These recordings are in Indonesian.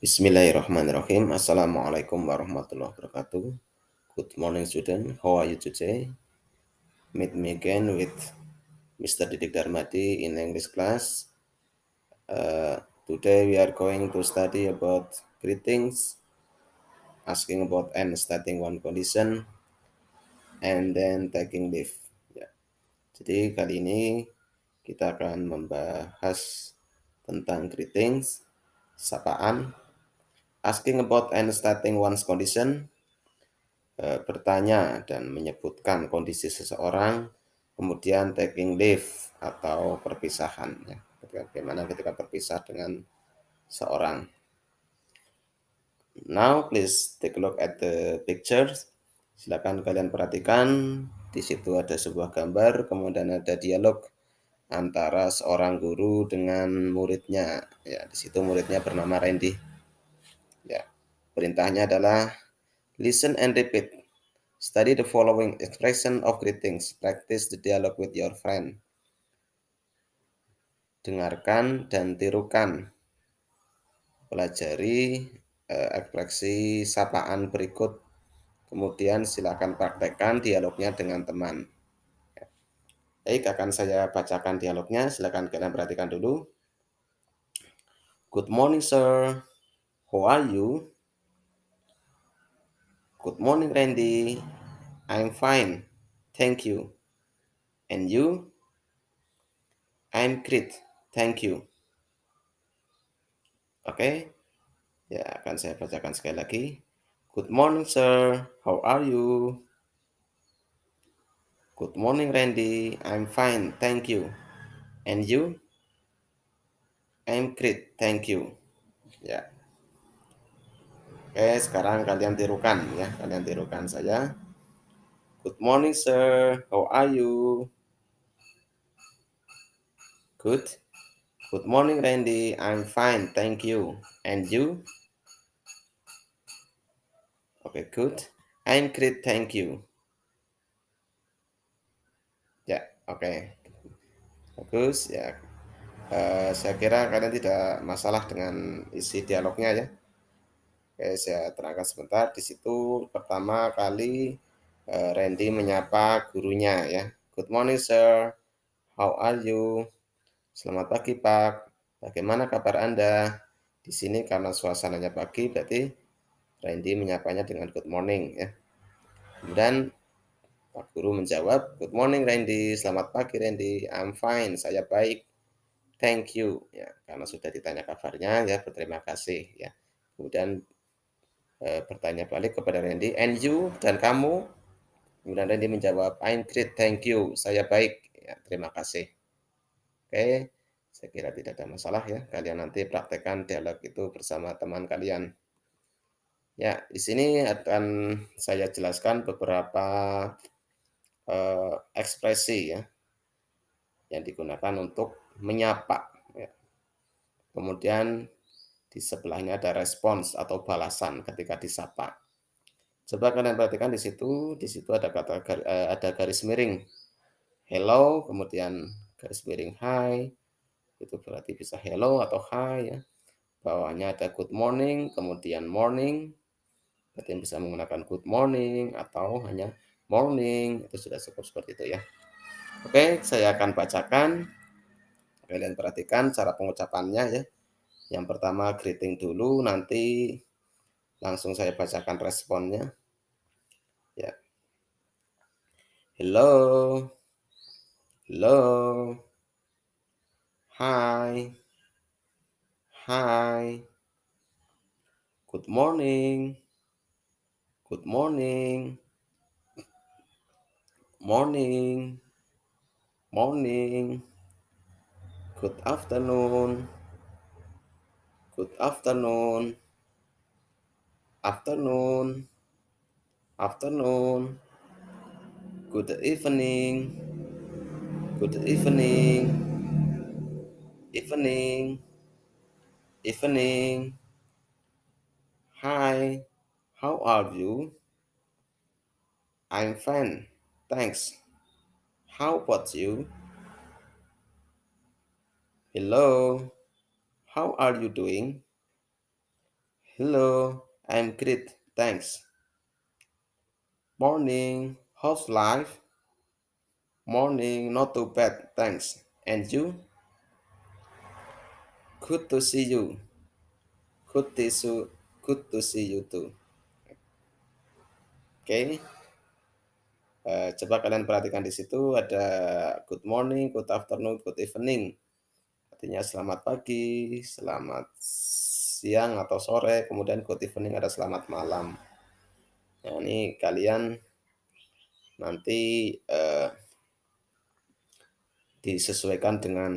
Bismillahirrahmanirrahim. Assalamualaikum warahmatullahi wabarakatuh. Good morning, student. How are you today? Meet me again with Mr. Didik Darmadi in English class. Today we are going to study about greetings, asking about and stating one condition, and then taking leave. Ya. Jadi kali ini kita akan membahas tentang greetings, sapaan, asking about and stating one's condition, bertanya dan menyebutkan kondisi seseorang, kemudian taking leave atau perpisahan, ya. Bagaimana ketika berpisah dengan seorang. Now please take a look at the pictures. Silakan kalian perhatikan. Di situ ada sebuah gambar, kemudian ada dialog antara seorang guru dengan muridnya. Ya, di situ muridnya bernama Randy. Ya, perintahnya adalah listen and repeat. Study the following expression of greetings. Practice the dialogue with your friend. Dengarkan dan tirukan. Pelajari ekspresi sapaan berikut. Kemudian silakan praktekkan dialognya dengan teman. Baik, akan saya bacakan dialognya. Silakan kalian perhatikan dulu. Good morning, sir. How are you? Good morning, Randy. I'm fine. Thank you. And you? I'm great. Thank you. Oke, ya akan saya bacakan sekali lagi. Good morning, sir. How are you? Good morning, Randy. I'm fine, thank you. And you? I'm great, thank you. Ya. Oke, sekarang kalian tirukan ya. Kalian tirukan saya. Good morning, sir. How are you? Good. Good morning, Randy. I'm fine, thank you. And you? Okay, good. I'm great, thank you. Ya, oke. Bagus ya. Saya kira kalian tidak masalah dengan isi dialognya ya. Oke, saya terangkan sebentar. Di situ pertama kali Randy menyapa gurunya ya. Good morning, sir. How are you? Selamat pagi, Pak. Bagaimana kabar Anda? Di sini karena suasananya pagi, berarti Randy menyapanya dengan good morning ya. Kemudian Pak Guru menjawab, good morning Randy. Selamat pagi Randy. I'm fine. Saya baik. Thank you. Ya, karena sudah ditanya kabarnya ya, berterima kasih ya. Kemudian bertanya balik kepada Randy, and you, dan kamu? Kemudian Randy menjawab, I'm great, thank you, saya baik, ya, terima kasih. Oke, saya kira tidak ada masalah ya, kalian nanti praktekkan dialog itu bersama teman kalian. Ya, di sini akan saya jelaskan beberapa ekspresi ya, yang digunakan untuk menyapa. Ya. Kemudian di sebelahnya ada respons atau balasan ketika disapa. Coba kalian perhatikan di situ ada ada garis miring hello, kemudian garis miring hi, itu berarti bisa hello atau hi ya. Bawahnya ada good morning, kemudian morning, berarti bisa menggunakan good morning atau hanya morning, itu sudah cukup seperti itu ya. Oke, saya akan bacakan, kalian perhatikan cara pengucapannya ya. Yang pertama greeting dulu, nanti langsung saya bacakan responnya. Ya. Hello. Hello. Hi. Hi. Good morning. Good morning. Morning. Morning. Good afternoon. Good afternoon. Afternoon. Afternoon. Good evening. Good evening. Evening. Evening. Hi. How are you? I'm fine. Thanks. How about you? Hello. How are you doing? Hello, I'm great, thanks. Morning, how's life? Morning, not too bad, thanks. And you? Good to see you. Good to see, good to see you too. Oke, coba kalian perhatikan di situ ada good morning, good afternoon, good evening. Artinya selamat pagi, selamat siang atau sore, kemudian good evening ada selamat malam. Nah, ini kalian nanti disesuaikan dengan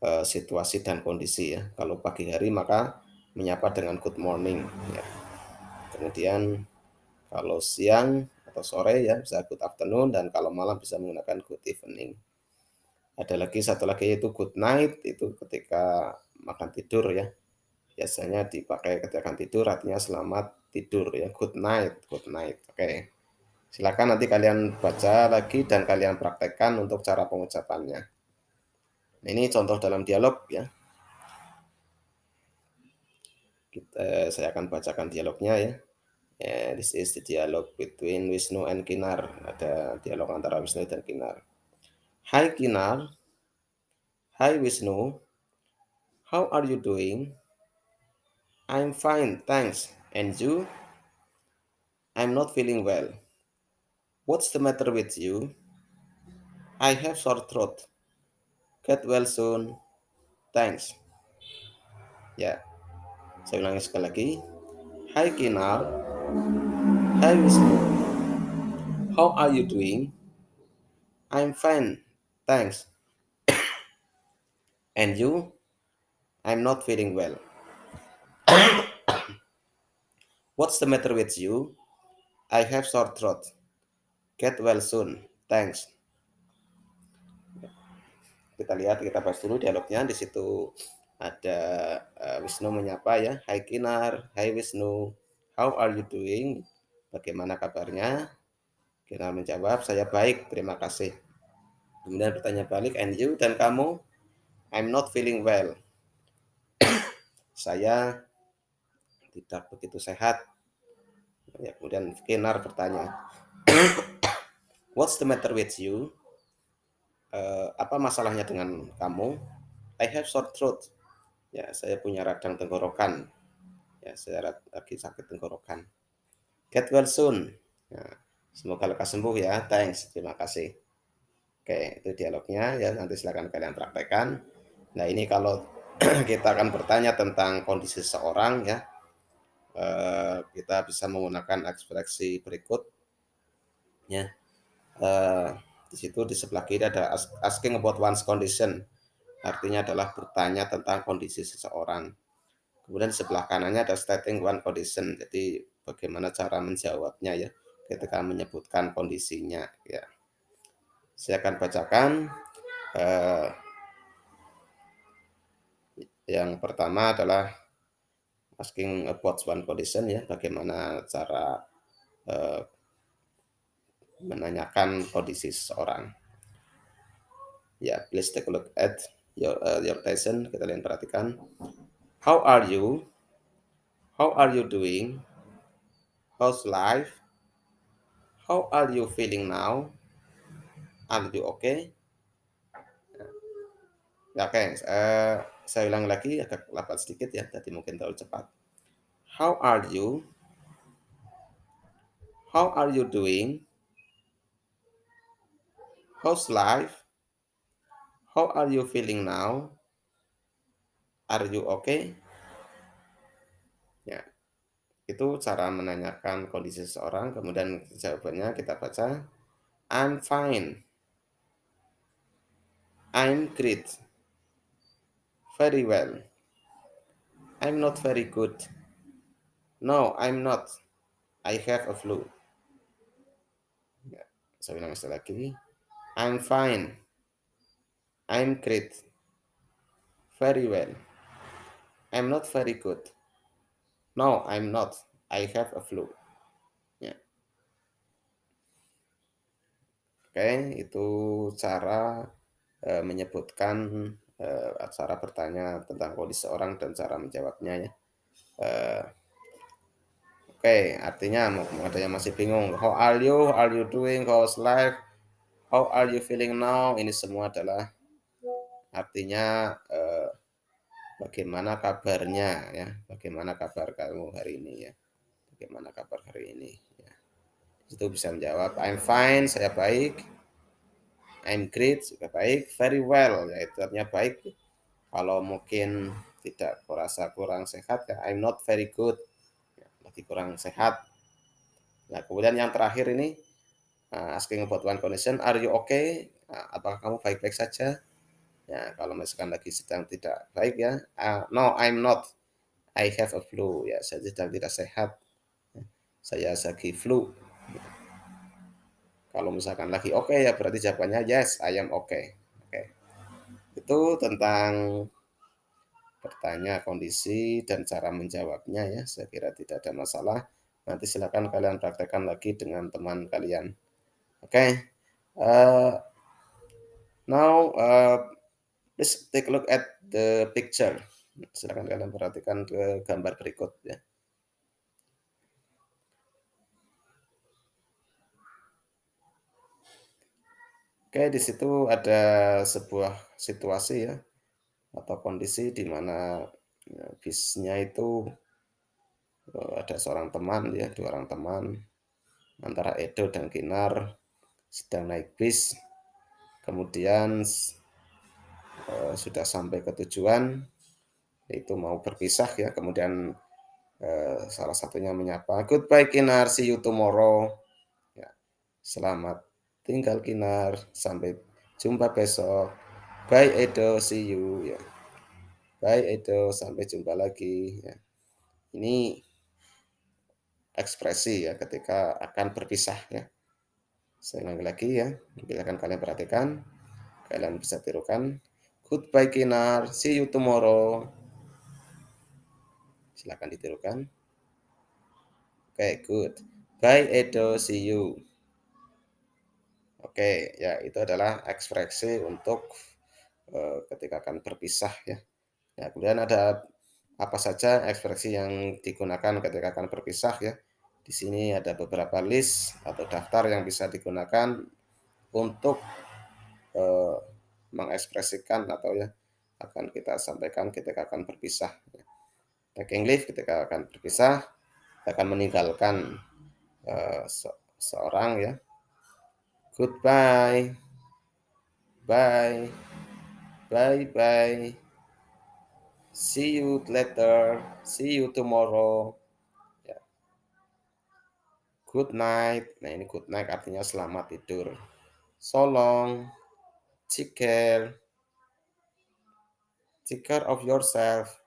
situasi dan kondisi ya. Kalau pagi hari maka menyapa dengan good morning ya. Kemudian kalau siang atau sore ya bisa good afternoon dan kalau malam bisa menggunakan good evening. Ada lagi satu lagi yaitu good night itu ketika makan tidur ya. Biasanya dipakai ketika tidur artinya selamat tidur ya. Good night, good night. Oke. Silakan nanti kalian baca lagi dan kalian praktekkan untuk cara pengucapannya. Ini contoh dalam dialog ya. Saya akan bacakan dialognya ya. This is the dialogue between Wisnu and Kinar. Ada dialog antara Wisnu dan Kinar. Hi Kinar, hi Wisnu, how are you doing? I'm fine, thanks. And you? I'm not feeling well. What's the matter with you? I have sore throat. Get well soon. Thanks. Ya, saya ulangi sekali lagi. Hi Kinar, hi Wisnu, how are you doing? I'm fine, thanks. And you? I'm not feeling well. What's the matter with you? I have sore throat. Get well soon. Thanks. Kita lihat, kita bahas dulu dialognya. Di situ ada Wisnu menyapa ya. Hai Kinar, hai Wisnu. How are you doing? Bagaimana kabarnya? Kinar menjawab, saya baik, terima kasih. Kemudian bertanya balik, and you dan kamu? I'm not feeling well. Saya tidak begitu sehat. Ya, kemudian Kinar bertanya, what's the matter with you? Apa masalahnya dengan kamu? I have sore throat. Ya, saya punya radang tenggorokan. Ya, saya lagi sakit tenggorokan. Get well soon. Ya, semoga lekas sembuh ya. Thanks. Terima kasih. Oke, itu dialognya ya. Nanti silakan kalian praktekkan. Nah, ini kalau kita akan bertanya tentang kondisi seseorang ya, kita bisa menggunakan ekspresi berikut ya. Eh, di situ di sebelah kiri ada asking about one's condition. Artinya adalah bertanya tentang kondisi seseorang. Kemudian di sebelah kanannya ada stating one condition. Jadi bagaimana cara menjawabnya ya ketika menyebutkan kondisinya ya. Saya akan bacakan eh, yang pertama adalah asking about one condition ya, bagaimana cara eh, menanyakan kondisi seseorang. Ya, please take a look at your lesson. Kita lihat perhatikan. How are you? How are you doing? How's life? How are you feeling now? Are you okay? Ya, oke, saya ulang lagi agak lambat sedikit ya, tadi mungkin terlalu cepat. How are you? How are you doing? How's life? How are you feeling now? Are you okay? Ya, itu cara menanyakan kondisi seseorang, kemudian jawabannya kita baca, I'm fine, I'm great, very well, I'm not very good, no, I'm not, I have a flu. Ya, saya ulang sekali lagi, I'm fine, I'm great, very well, I'm not very good, no, I'm not, I have a flu. Ya, oke, itu cara menyebutkan cara bertanya tentang kondisi seorang dan cara menjawabnya ya. Eh, Oke, artinya mau ada yang masih bingung. How are you? Are you doing? How's life? How are you feeling now? Ini semua adalah artinya bagaimana kabarnya ya. Bagaimana kabar kamu hari ini ya. Bagaimana kabar hari ini ya. Itu bisa menjawab I'm fine, saya baik. I'm great, juga baik. Very well, ya itu artinya baik. Kalau mungkin tidak merasa kurang sehat ya I'm not very good. Ya, lagi kurang sehat. Nah, kemudian yang terakhir ini asking about one condition, are you okay? Apakah kamu baik-baik saja? Ya, kalau misalkan lagi sedang tidak baik ya, no, I'm not. I have a flu. Ya, saya sedang tidak sehat. Saya lagi flu. Kalau misalkan lagi oke ya berarti jawabannya yes, I am okay. Oke. Itu tentang bertanya kondisi dan cara menjawabnya ya. Saya kira tidak ada masalah. Nanti silakan kalian praktekkan lagi dengan teman kalian. Oke. Uh, Now, please take a look at the picture. Silakan kalian perhatikan ke gambar berikut ya. Oke, di situ ada sebuah situasi ya atau kondisi di mana ya, bisnya itu ada seorang teman ya, dua orang teman antara Edo dan Kinar sedang naik bis. Kemudian sudah sampai ke tujuan, itu mau berpisah ya. Kemudian salah satunya menyapa, "Goodbye Kinar, see you tomorrow." Ya, selamat tinggal Kinar, sampai jumpa besok. Bye Edo, see you ya. Bye Edo, sampai jumpa lagi ya. Ini ekspresi ya ketika akan berpisah ya. Saya ulangi lagi ya, silakan kalian perhatikan, kalian bisa tirukan. Goodbye Kinar, see you tomorrow. Silakan ditirukan. Oke, good. Bye Edo, see you. Oke, ya itu adalah ekspresi untuk ketika akan berpisah ya. Ya, kemudian ada apa saja ekspresi yang digunakan ketika akan berpisah ya. Di sini ada beberapa list atau daftar yang bisa digunakan untuk eh, mengekspresikan atau ya akan kita sampaikan ketika akan berpisah. Taking leave ketika akan berpisah, akan meninggalkan seorang ya. Goodbye, bye, bye, bye. See you later, see you tomorrow. Ya. Good night. Nah, ini good night artinya selamat tidur. So long, take care, take care of yourself.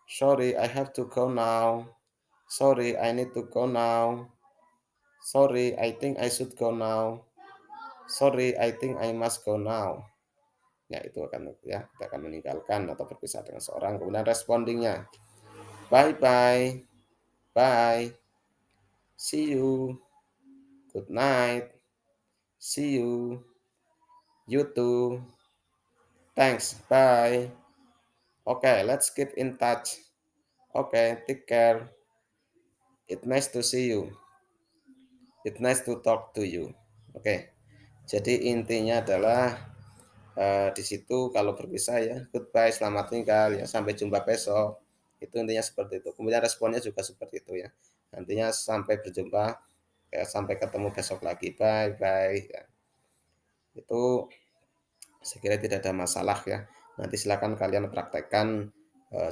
Sorry, I have to go now. Sorry, I need to go now. Sorry, I think I should go now. Sorry, I think I must go now. Ya, itu akan ya, kita akan meninggalkan atau berpisah dengan seorang. Kemudian respondingnya. Bye bye. Bye. See you. Good night. See you. You too. Thanks. Bye. Okay, let's keep in touch. Okay, take care. It's nice to see you. It's nice to talk to you. Oke. Jadi intinya adalah di situ kalau berpisah ya, goodbye, selamat tinggal ya, sampai jumpa besok. Itu intinya seperti itu. Kemudian responnya juga seperti itu ya. Nantinya sampai berjumpa, ya, sampai ketemu besok lagi. Bye bye. Ya. Itu saya kira tidak ada masalah ya. Nanti silakan kalian praktekkan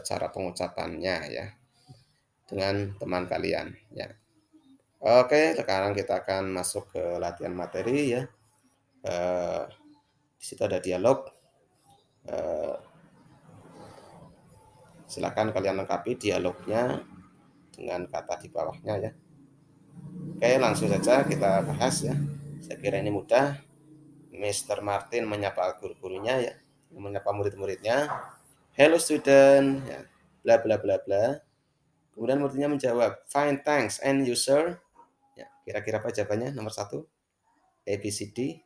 cara pengucapannya ya dengan teman kalian ya. Oke, sekarang kita akan masuk ke latihan materi ya. Eh, di situ ada dialog. Eh, Silakan kalian lengkapi dialognya dengan kata di bawahnya ya. Oke, langsung saja kita bahas ya. Saya kira ini mudah. Mr. Martin menyapa guru-gurunya ya, menyapa murid-muridnya. Hello student, ya, bla bla bla bla. Kemudian muridnya menjawab, fine thanks, and you sir? Ya, kira-kira apa jawabannya? Nomor satu, A, B, C, D.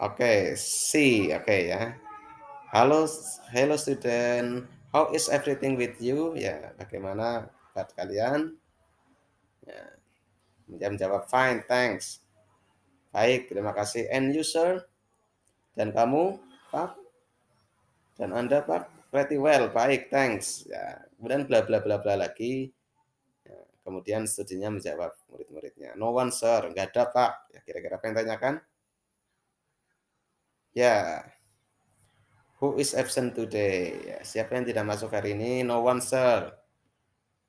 Oke, C, oke ya. Halo hello student, how is everything with you? Ya, bagaimana kabar kalian? Ya, dia menjawab, "Fine, thanks." Baik, terima kasih. And you, sir? Dan kamu, Pak? Dan Anda, Pak? Pretty well, baik, thanks. Ya, kemudian bla bla bla bla lagi. Ya, kemudian studinya menjawab murid-muridnya, "No one, sir." Nggak ada, Pak. Ya, kira-kira apa yang tanyakan? Ya, who is absent today? Ya, siapa yang tidak masuk hari ini? No one, sir.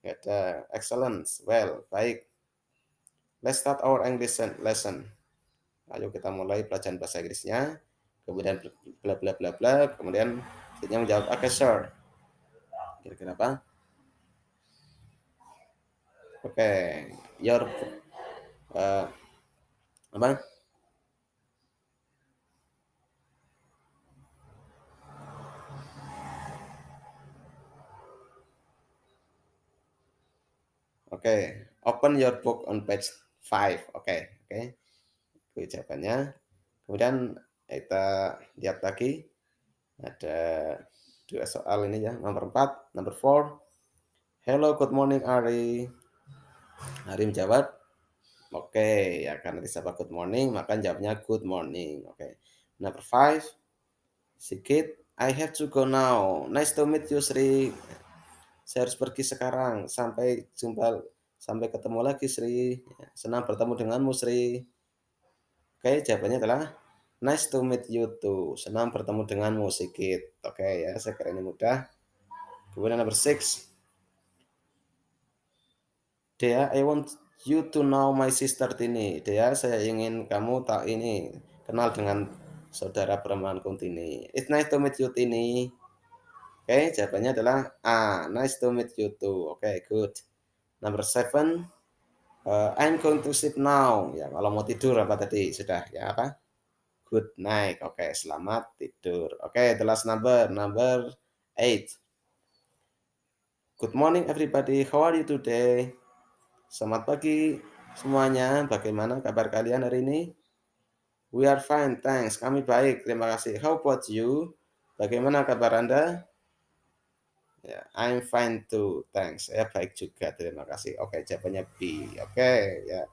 Nggak ada. Excellent. Well, baik. Let's start our English lesson. Ayo kita mulai pelajaran bahasa Inggrisnya. Kemudian bla bla bla bla. Kemudian dia menjawab, "Oke, okay, sir." Kira-kira apa? Oke, okay. Your uh, apa? Oke, okay. Open your book on page 5. Oke, okay. Oke. Okay. Itu jawabannya. Kemudian kita lihat lagi ada dua soal ini ya. Nomor 4, number 4. Hello, good morning, Ari. Ari menjawab, oke, ya karena disapa good morning, maka jawabnya good morning. Oke. Number 5, Sigit, I have to go now. Nice to meet you, Sri. Saya harus pergi sekarang. Sampai ketemu lagi, Sri. Senang bertemu denganmu, Sri. Oke, jawabannya adalah nice to meet you too. Senang bertemu denganmu, Sigit. Oke ya, saya kira ini mudah. Kemudian number 6. Dea, I want you to know my sister Tini. Dea, saya ingin kamu tak ini kenal dengan saudara perempuanku Tini. It's nice to meet you, Tini. Oke, jawabannya adalah A. Nice to meet you too. Oke, good. Number 7. I'm going to sleep now. Ya, kalau mau tidur apa tadi? Sudah ya apa? Good night. Oke, selamat tidur. Oke, the last number, number 8. Good morning everybody. How are you today? Selamat pagi semuanya. Bagaimana kabar kalian hari ini? We are fine, thanks. Kami baik, terima kasih. How about you? Bagaimana kabar Anda? Ya, I'm fine too, thanks. Saya baik juga, terima kasih. Oke, jawabannya B. Oke, ya.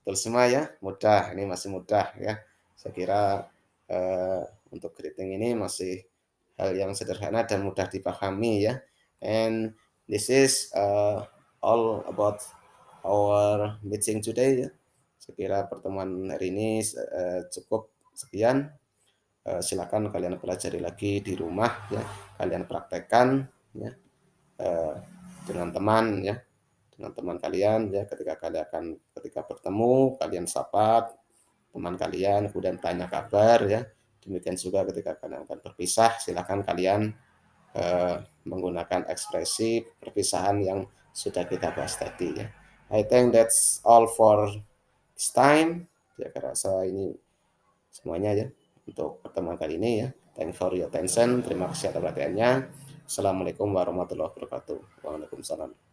Betul semua ya, mudah. Ini masih mudah ya. Saya kira untuk greeting ini masih hal yang sederhana dan mudah dipahami ya. And this is all about our meeting today ya. Saya kira pertemuan hari ini cukup sekian. Silakan kalian pelajari lagi di rumah ya. Kalian praktekkan ya eh, dengan teman ya, dengan teman kalian ya, ketika bertemu kalian sapa teman kalian, kemudian tanya kabar ya. Demikian juga ketika kalian akan berpisah, silakan kalian menggunakan ekspresi perpisahan yang sudah kita bahas tadi ya. I think that's all for this time. Saya rasa ini semuanya ya untuk pertemuan kali ini ya. Thank for your attention. Terima kasih atas perhatiannya. Assalamualaikum warahmatullahi wabarakatuh. Waalaikumsalam.